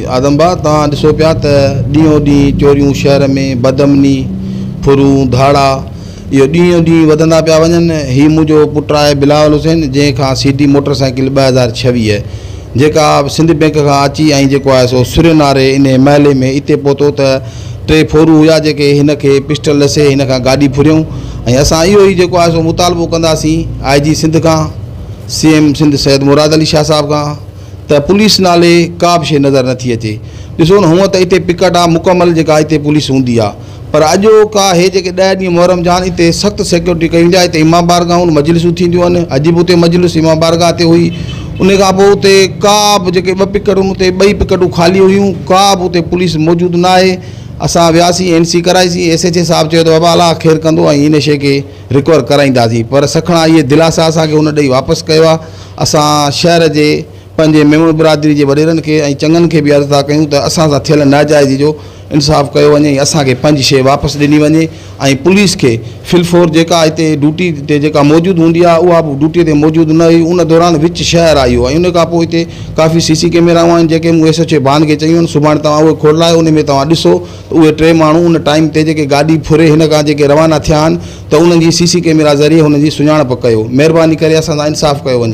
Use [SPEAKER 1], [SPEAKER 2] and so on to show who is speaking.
[SPEAKER 1] आदमबाग तव्हां ॾिसो पिया त ॾींहों ॾींहुं चोरियूं शहर में बदमनी फुरूं धाड़ा इहो ॾींहों ॾींहुं वधंदा पिया वञनि। हीउ मुंहिंजो पुटु आहे बिलावल हुसैन, जंहिंखां सीडी मोटरसाइकिल 2026 जेका सिंध बैंक खां अची ऐं जेको आहे सो सुरनारे इन महले में इते पहुतो त 3 फोरू हुआ जेके हिन खे पिस्टल ॾसे हिन खां गाॾी फुरियूं। ऐं असां इहो ई जेको आहे सो मुतालबो कंदासीं IG सिंध खां, CM सिंध सैयद मुराद अली शाह साहब खां त पुलिस नाले का बि शइ नज़र नथी अचे। ॾिसो न, हूअं त हिते पिकट आहे मुकमल जेका हिते पुलिस हूंदी आहे, पर अॼो का हे जेके 10 ॾींहं मुहर्रम जान हिते सख़्तु सिक्योरिटी कई वेंदी आहे। हिते इमाम बारगाहूं मजलिसूं थींदियूं आहिनि, अॼु बि हुते मजलिस इमाम बारगाह ते हुई। उन खां पोइ हुते का बि जेके 2 पिकटूं हुते 2 पिकटूं ख़ाली हुयूं, का बि हुते पुलिस मौजूदु न आहे। असां वियासीं NC कराईसीं, SHO साहब चयो त बाबा अलाह ख़ैर कंदो ऐं इन शइ खे रिकवर कराईंदासीं, पर सखणा इहे दिलासा असांखे हुन ॾेई वापसि कयो आहे। असां शहर जे पंहिंजे मेमण बिरादरी जे वॾेरनि खे ऐं चङनि खे बि अर्ज़ु था कयूं त असां सां थियल नाजाइज़ी जो इंसाफ़ कयो वञे, असांखे पंहिंजी शइ वापसि ॾिनी वञे ऐं पुलिस खे फिलफोर जेका हिते ड्यूटी ते जेका मौजूदु हूंदी आहे उहा बि ड्यूटीअ ते मौजूदु न हुई। उन दौरान विच शहर आई हुओ ऐं उन खां पोइ हिते काफ़ी CC कैमराऊं आहिनि जेके मूं SHO भान खे चयूं आहिनि सुभाणे तव्हां उहे खोलायो, उन में तव्हां ॾिसो त उहे 3 माण्हू उन टाइम ते जेके गाॾी फुरे हिन खां जेके रवाना थिया आहिनि त उन्हनि जी CC कैमरा ज़रिए हुननि जी सुञाणप कयो। महिरबानी करे असां सां इंसाफ़ कयो वञे।